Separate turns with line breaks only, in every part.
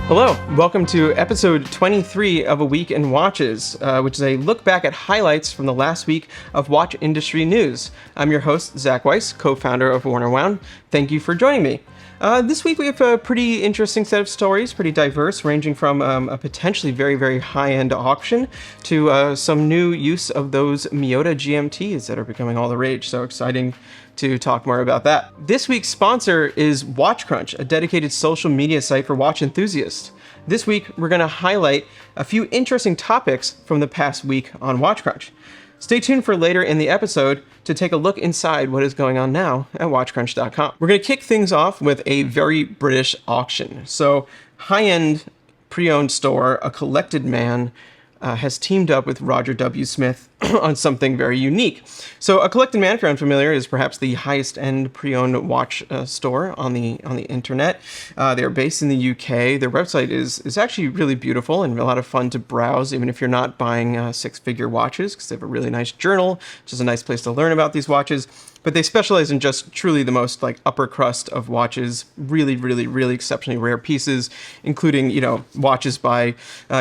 Hello, welcome to episode 23 of A Week in Watches, which is a look back at highlights from the last week of watch industry news. I'm your host, Zach Weiss, co-founder of Warner Wound. Thank you for joining me. This week we have a pretty interesting set of stories, pretty diverse, ranging from a potentially very, very high-end auction to some new use of those Miyota GMTs that are becoming all the rage. So exciting to talk more about that. This week's sponsor is WatchCrunch, a dedicated social media site for watch enthusiasts. This week, we're going to highlight a few interesting topics from the past week on WatchCrunch. Stay tuned for later in the episode to take a look inside what is going on now at watchcrunch.com. We're going to kick things off with a very British auction. So, high-end pre-owned store, A Collected Man, has teamed up with Roger W. Smith on something very unique. So A Collected Man, if you're unfamiliar, is perhaps the highest end pre-owned watch store on the internet. They're based in the UK. Their website is actually really beautiful and a lot of fun to browse, even if you're not buying six-figure watches, because they have a really nice journal, which is a nice place to learn about these watches. But they specialize in just truly the most like upper crust of watches, really, really, really exceptionally rare pieces, including, watches by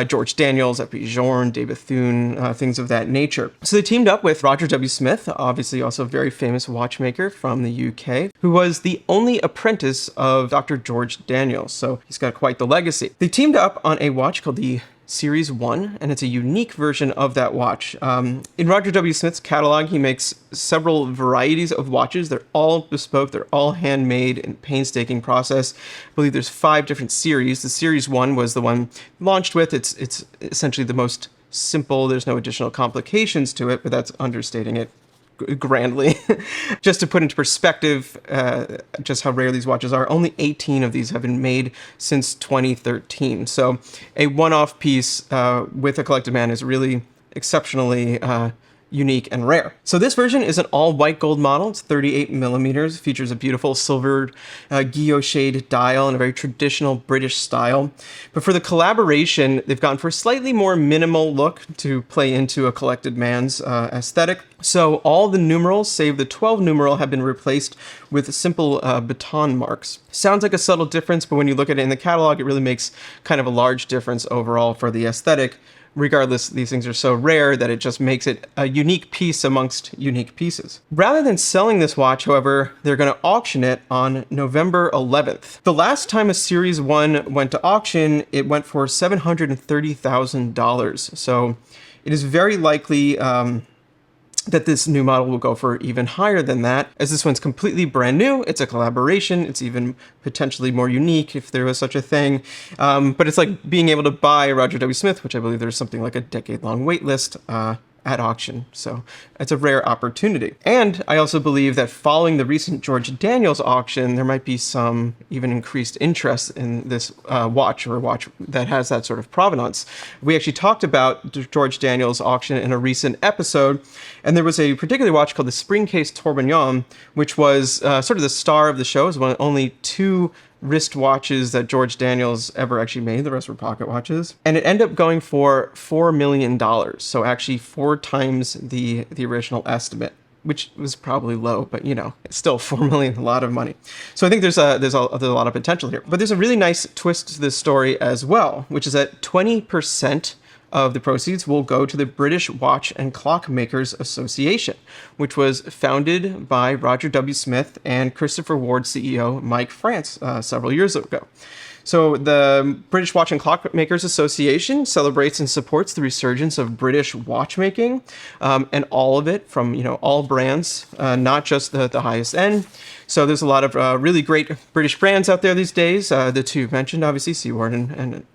George Daniels, Epie Jorn, David Bethune, things of that nature. So they teamed up with Roger W. Smith, obviously also a very famous watchmaker from the UK, who was the only apprentice of Dr. George Daniels. So he's got quite the legacy. They teamed up on a watch called the Series 1, and it's a unique version of that watch. In Roger W. Smith's catalog, he makes several varieties of watches. They're all bespoke, they're all handmade in painstaking process. I believe there's 5 different series. The Series 1 was the one launched with. It's essentially the most simple. There's no additional complications to it, but that's understating it grandly. Just to put into perspective just how rare these watches are, only 18 of these have been made since 2013. So a one-off piece with A Collected Man is really exceptionally unique and rare. So this version is an all white gold model. It's 38 millimeters, features a beautiful silvered guilloche dial in a very traditional British style. But for the collaboration, they've gone for a slightly more minimal look to play into A Collected Man's aesthetic. So all the numerals, save the 12 numeral, have been replaced with simple baton marks. Sounds like a subtle difference, but when you look at it in the catalog, it really makes kind of a large difference overall for the aesthetic. Regardless, these things are so rare that it just makes it a unique piece amongst unique pieces. Rather than selling this watch, however, they're going to auction it on November 11th. The last time a Series 1 went to auction, it went for $730,000. So it is very likely that this new model will go for even higher than that, as this one's completely brand new. It's a collaboration. It's even potentially more unique if there was such a thing. But it's like being able to buy Roger W. Smith, which I believe there's something like a decade-long wait list at auction. So it's a rare opportunity. And I also believe that following the recent George Daniels auction, there might be some even increased interest in this watch, or a watch that has that sort of provenance. We actually talked about George Daniels auction in a recent episode, and there was a particular watch called the Spring Case Tourbillon, which was sort of the star of the show. It was one of only 2 wrist watches that George Daniels ever actually made. The rest were pocket watches. And it ended up going for $4 million. So actually 4 times the original estimate, which was probably low, but it's still $4 million, a lot of money. So I think there's a lot of potential here. But there's a really nice twist to this story as well, which is that 20% of the proceeds will go to the British Watch and Clock Makers Association, which was founded by Roger W. Smith and Christopher Ward CEO Mike France several years ago. So the British Watch and Clock Makers Association celebrates and supports the resurgence of British watchmaking, and all of it from all brands, not just the highest end. So there's a lot of really great British brands out there these days. The 2 mentioned, obviously, Seward and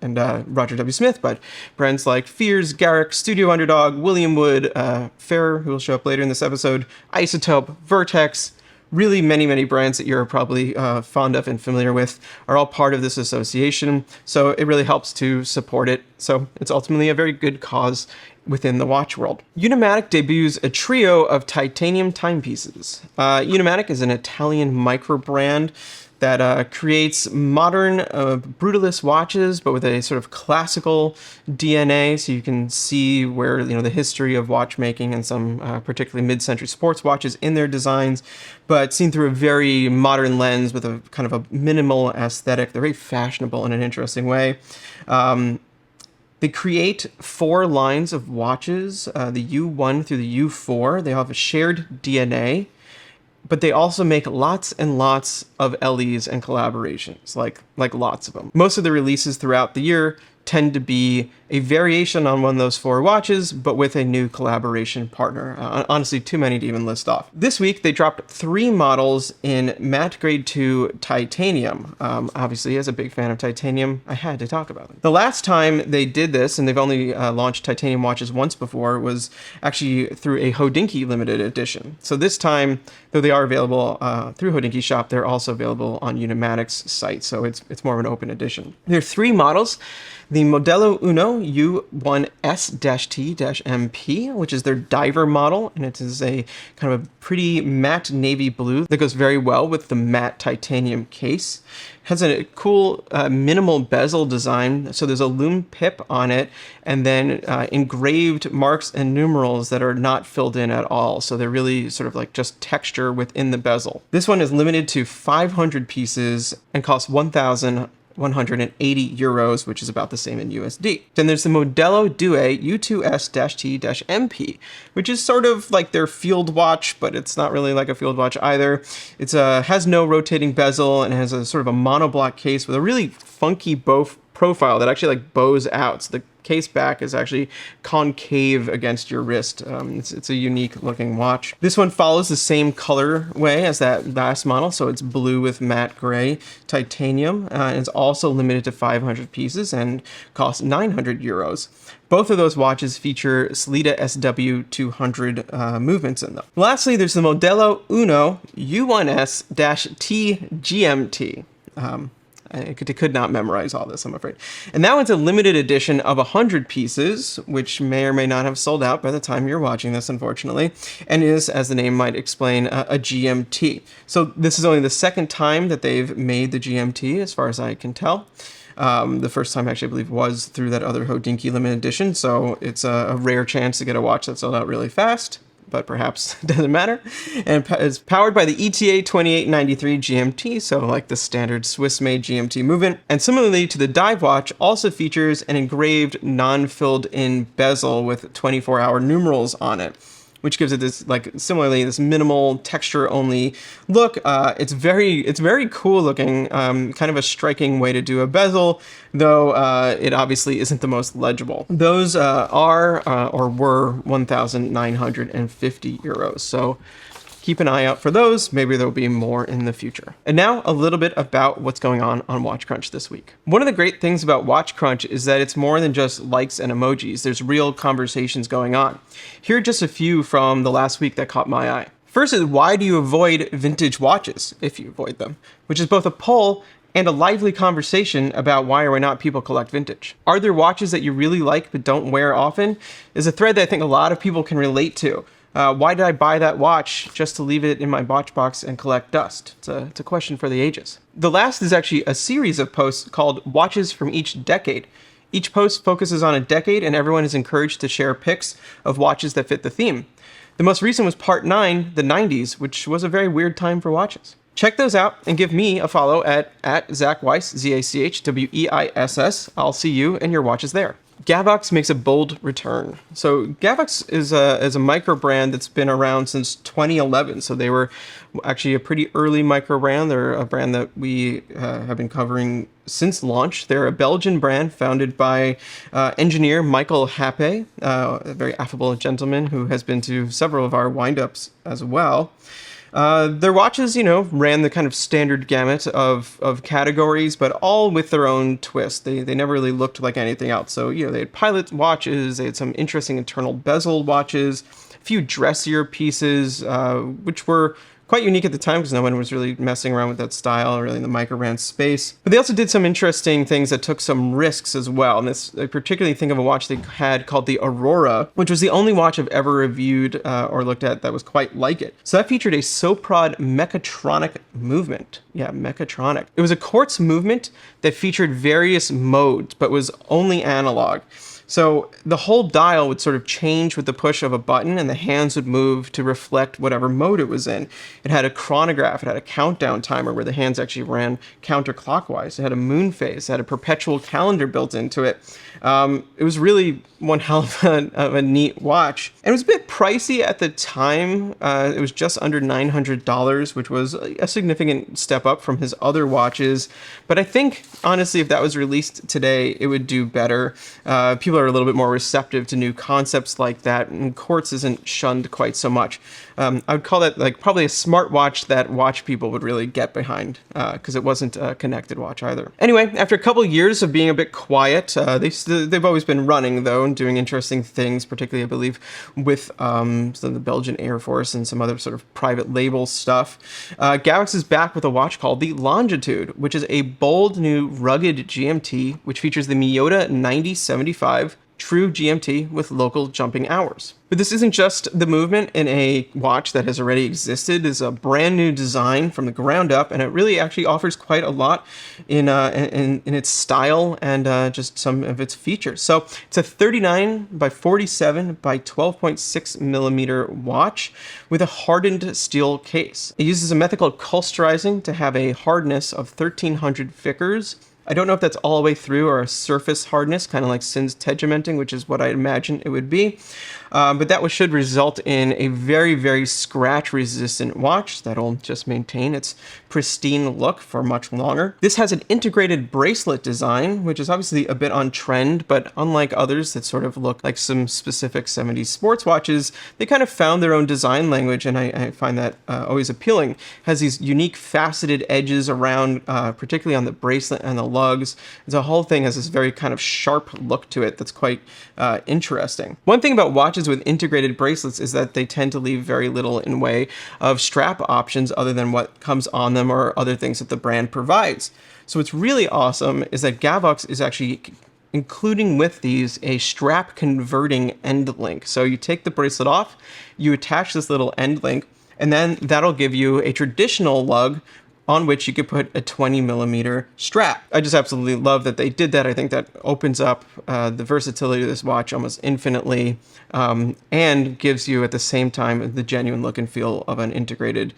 Roger W. Smith, but brands like Fears, Garrick, Studio Underdog, William Wood, Fair, who will show up later in this episode, Isotope, Vertex. Really many brands that you're probably fond of and familiar with are all part of this association. So it really helps to support it. So it's ultimately a very good cause within the watch world. Unimatic debuts a trio of titanium timepieces. Unimatic is an Italian micro brand that creates modern brutalist watches, but with a sort of classical DNA. So you can see where, you know, the history of watchmaking and some particularly mid-century sports watches in their designs, but seen through a very modern lens with a kind of a minimal aesthetic. They're very fashionable in an interesting way. They create 4 lines of watches, the U1 through the U4. They have a shared DNA, but they also make lots and lots of LEs and collaborations, like lots of them. Most of the releases throughout the year tend to be a variation on one of those 4 watches, but with a new collaboration partner. Honestly, too many to even list off. This week, they dropped 3 models in matte grade 2 titanium. Obviously, as a big fan of titanium, I had to talk about them. The last time they did this, and they've only launched titanium watches once before, was actually through a Hodinkee limited edition. So this time, though they are available through Hodinkee Shop, they're also available on Unimatic's site, so it's more of an open edition. There are 3 models. The Modello Uno U1S-T-MP, which is their diver model, and it is a kind of a pretty matte navy blue that goes very well with the matte titanium case. It has a cool minimal bezel design, so there's a lume pip on it, and then engraved marks and numerals that are not filled in at all, so they're really sort of like just texture within the bezel. This one is limited to 500 pieces and costs 1,180 euros, which is about the same in USD. Then there's the Modello Due U2S-T-MP, which is sort of like their field watch, but it's not really like a field watch either. It's has no rotating bezel and has a sort of a monoblock case with a really funky bow profile that actually like bows out. So the case back is actually concave against your wrist. It's a unique looking watch. This one follows the same colorway as that last model, so it's blue with matte gray titanium. It's also limited to 500 pieces and costs 900 euros. Both of those watches feature Sellita SW200 movements in them. Lastly, there's the Modello Uno U1S-T GMT. I could not memorize all this, I'm afraid. And that one's a limited edition of 100 pieces, which may or may not have sold out by the time you're watching this, unfortunately, and is, as the name might explain, a GMT. So this is only the second time that they've made the GMT, as far as I can tell. The first time, actually, I believe, was through that other Hodinkee limited edition, so it's a rare chance to get a watch that sold out really fast, but perhaps it doesn't matter. And it's powered by the ETA 2893 GMT, so like the standard Swiss-made GMT movement. And similarly to the dive watch, also features an engraved non-filled in bezel with 24-hour numerals on it, which gives it this, like, similarly, this minimal texture-only look. It's very cool looking, kind of a striking way to do a bezel, though it obviously isn't the most legible. Those are, or were, 1,950 euros, so keep an eye out for those. Maybe there'll be more in the future. And now a little bit about what's going on Watch Crunch this week. One of the great things about Watch Crunch is that it's more than just likes and emojis. There's real conversations going on. Here are just a few from the last week that caught my eye. First is, why do you avoid vintage watches, if you avoid them? Which is both a poll and a lively conversation about why or why not people collect vintage. Are there watches that you really like but don't wear often? Is a thread that I think a lot of people can relate to. Why did I buy that watch just to leave it in my watch box and collect dust? It's a question for the ages. The last is actually a series of posts called Watches from Each Decade. Each post focuses on a decade, and everyone is encouraged to share pics of watches that fit the theme. The most recent was part 9, the 90s, which was a very weird time for watches. Check those out and give me a follow at Zach Weiss, ZachWeiss. I'll see you and your watches there. Gavox makes a bold return. So Gavox is a micro brand that's been around since 2011. So they were actually a pretty early micro brand. They're a brand that we have been covering since launch. They're a Belgian brand founded by engineer Michael Happe, a very affable gentleman who has been to several of our windups as well. Their watches, ran the kind of standard gamut of categories, but all with their own twist. They never really looked like anything else. So, they had pilot watches, they had some interesting internal bezel watches, a few dressier pieces, which were quite unique at the time because no one was really messing around with that style, really in the microband space. But they also did some interesting things that took some risks as well. And this, I particularly think of a watch they had called the Aurora, which was the only watch I've ever reviewed or looked at that was quite like it. So that featured a Soprod mechatronic movement. Yeah, mechatronic. It was a quartz movement that featured various modes, but was only analog. So the whole dial would sort of change with the push of a button, and the hands would move to reflect whatever mode it was in. It had a chronograph, it had a countdown timer where the hands actually ran counterclockwise. It had a moon phase, it had a perpetual calendar built into it. It was really one hell of a neat watch. And it was a bit pricey at the time. It was just under $900, which was a significant step up from his other watches. But I think, honestly, if that was released today, it would do better. People are a little bit more receptive to new concepts like that, and quartz isn't shunned quite so much. I would call that like probably a smart watch that watch people would really get behind, because it wasn't a connected watch either. Anyway, after a couple years of being a bit quiet, they've always been running though and doing interesting things, particularly I believe with the Belgian Air Force and some other sort of private label stuff. Gavox is back with a watch called the Longitude, which is a bold new rugged GMT which features the Miyota 9075 true GMT with local jumping hours. But this isn't just the movement in a watch that has already existed. It's a brand new design from the ground up, and it really actually offers quite a lot in its style and just some of its features. So it's a 39 by 47 by 12.6 millimeter watch with a hardened steel case. It uses a method called clusterizing to have a hardness of 1300 Vickers. I don't know if that's all the way through or a surface hardness, kind of like Sin's tegimenting, which is what I imagine it would be. But that should result in a very, very scratch-resistant watch that'll just maintain its pristine look for much longer. This has an integrated bracelet design, which is obviously a bit on trend, but unlike others that sort of look like some specific 70s sports watches, they kind of found their own design language, and I find that always appealing. It has these unique faceted edges around, particularly on the bracelet and the lugs. The whole thing has this very kind of sharp look to it that's quite interesting. One thing about watches with integrated bracelets is that they tend to leave very little in way of strap options other than what comes on them or other things that the brand provides. So what's really awesome is that Gavox is actually including with these a strap converting end link. So you take the bracelet off, you attach this little end link, and then that'll give you a traditional lug on which you could put a 20 millimeter strap. I just absolutely love that they did that. I think that opens up the versatility of this watch almost infinitely, and gives you at the same time the genuine look and feel of an integrated,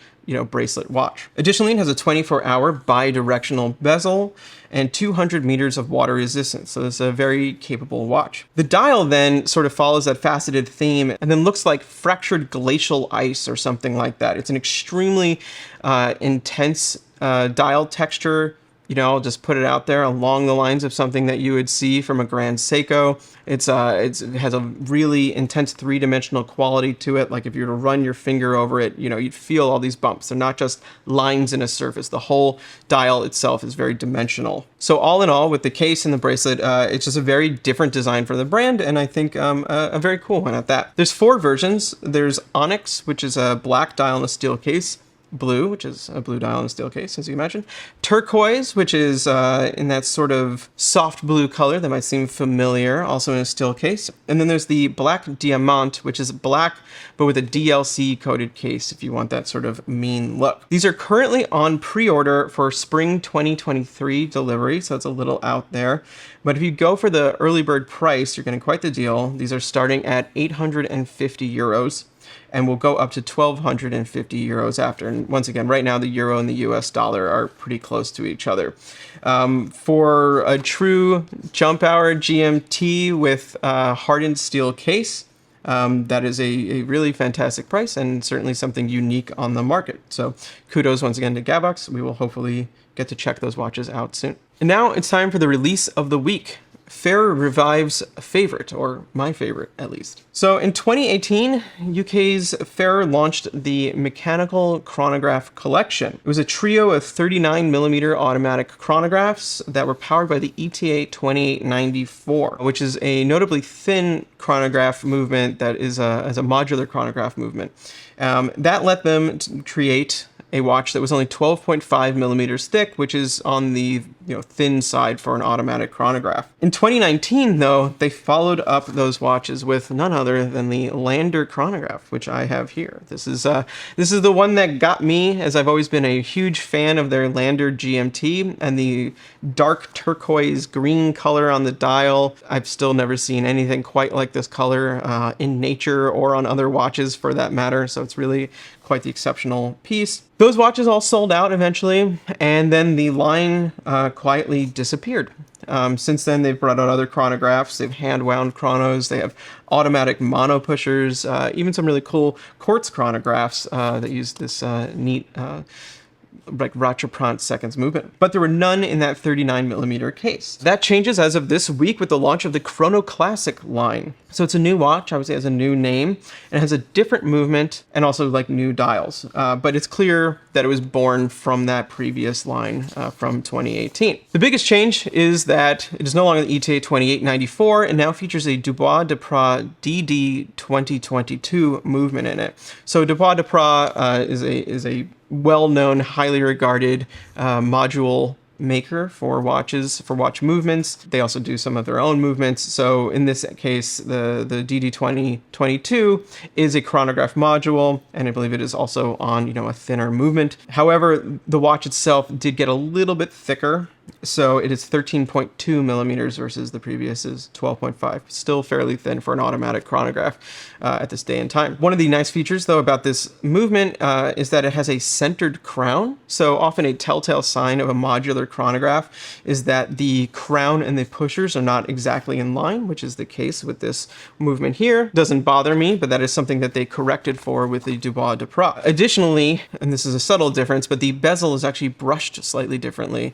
bracelet watch. Additionally, it has a 24-hour bi-directional bezel and 200 meters of water resistance. So it's a very capable watch. The dial then sort of follows that faceted theme and then looks like fractured glacial ice or something like that. It's an extremely intense dial texture. I'll just put it out there along the lines of something that you would see from a Grand Seiko. It has a really intense three-dimensional quality to it. Like if you were to run your finger over it, you'd feel all these bumps. They're not just lines in a surface. The whole dial itself is very dimensional. So all in all, with the case and the bracelet, it's just a very different design for the brand, and I think a very cool one at that. There's 4 versions. There's Onyx, which is a black dial in a steel case. Blue, which is a blue dial in a steel case, as you imagine. Turquoise, which is in that sort of soft blue color that might seem familiar, also in a steel case. And then there's the Black Diamant, which is black, but with a DLC coated case, if you want that sort of mean look. These are currently on pre-order for spring 2023 delivery, so it's a little out there. But if you go for the early bird price, you're getting quite the deal. These are starting at 850 euros. And will go up to 1,250 euros after. And once again, right now the euro and the US dollar are pretty close to each other. For a true jump hour GMT with hardened steel case, that is a really fantastic price and certainly something unique on the market. So kudos once again to Gavox. We will hopefully get to check those watches out soon. And now it's time for the release of the week. Fair revives a favorite, or my favorite at least. So in 2018, UK's Fair launched the Mechanical Chronograph Collection. It was a trio of 39mm automatic chronographs that were powered by the ETA 2894, which is a notably thin chronograph movement that is a modular chronograph movement. That let them create a watch that was only 12.5 millimeters thick, which is on the thin side for an automatic chronograph. In 2019, though, they followed up those watches with none other than the Lander chronograph, which I have here. This is the one that got me, as I've always been a huge fan of their Lander GMT and the dark turquoise green color on the dial. I've still never seen anything quite like this color in nature or on other watches for that matter, so it's really quite the exceptional piece. Those watches all sold out eventually, and then the line quietly disappeared. Since then, they've brought out other chronographs. They've hand-wound chronos. They have automatic mono pushers, even some really cool quartz chronographs that use this neat like Rattrapant seconds movement. But there were none in that 39mm case. That changes as of this week with the launch of the Chrono Classic line. So it's a new watch, I would say it has a new name, and it has a different movement and also like new dials. But it's clear that it was born from that previous line from 2018. The biggest change is that it is no longer the ETA 2894 and now features a Dubois Depras DD 2022 movement in it. So Dubois Depras is a well-known, highly regarded module maker for watches, for watch movements. They also do some of their own movements. So in this case, the DD 2022 is a chronograph module, and I believe it is also on, a thinner movement. However, the watch itself did get a little bit thicker. So it is 13.2 millimeters versus the previous is 12.5. Still fairly thin for an automatic chronograph at this day and time. One of the nice features, though, about this movement is that it has a centered crown. So often a telltale sign of a modular chronograph is that the crown and the pushers are not exactly in line, which is the case with this movement here. Doesn't bother me, but that is something that they corrected for with the Dubois Depras. Additionally, and this is a subtle difference, but the bezel is actually brushed slightly differently.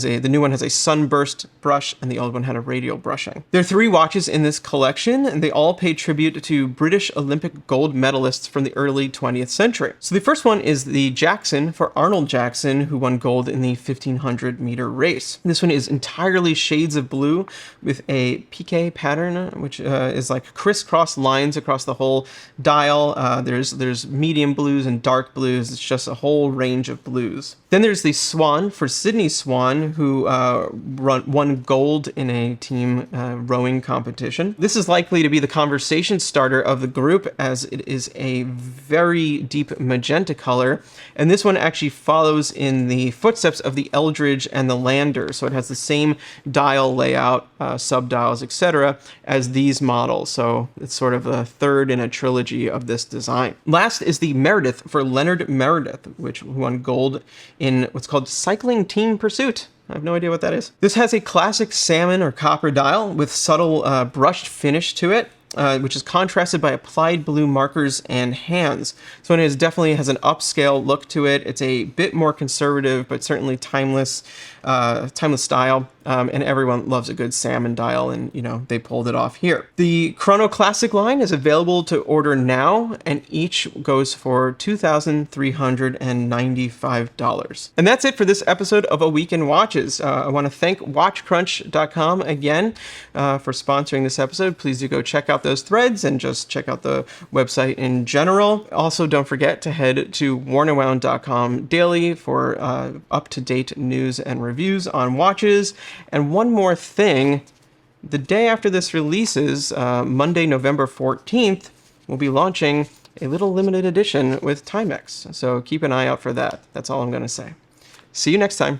The new one has a sunburst brush, and the old one had a radial brushing. There are 3 watches in this collection, and they all pay tribute to British Olympic gold medalists from the early 20th century. So the first one is the Jackson for Arnold Jackson, who won gold in the 1500-meter race. This one is entirely shades of blue with a piqué pattern, which is like crisscross lines across the whole dial. There's medium blues and dark blues. It's just a whole range of blues. Then there's the Swan for Sydney Swan, who won gold in a team rowing competition. This is likely to be the conversation starter of the group, as it is a very deep magenta color, and this one actually follows in the footsteps of the Eldridge and the Lander, so it has the same dial layout, subdials, etc., as these models, so it's sort of a third in a trilogy of this design. Last is the Meredith for Leonard Meredith, which won gold in what's called Cycling Team Pursuit. I have no idea what that is. This has a classic salmon or copper dial with subtle brushed finish to it, which is contrasted by applied blue markers and hands. So it definitely has an upscale look to it. It's a bit more conservative, but certainly timeless style. And everyone loves a good salmon dial, and they pulled it off here. The Chrono Classic line is available to order now, and each goes for $2,395. And that's it for this episode of A Week in Watches. I want to thank WatchCrunch.com again for sponsoring this episode. Please do go check out those threads and just check out the website in general. Also, don't forget to head to WarnerWound.com daily for up-to-date news and reviews on watches. And one more thing, the day after this releases, Monday, November 14th, we'll be launching a little limited edition with Timex. So keep an eye out for that. That's all I'm going to say. See you next time.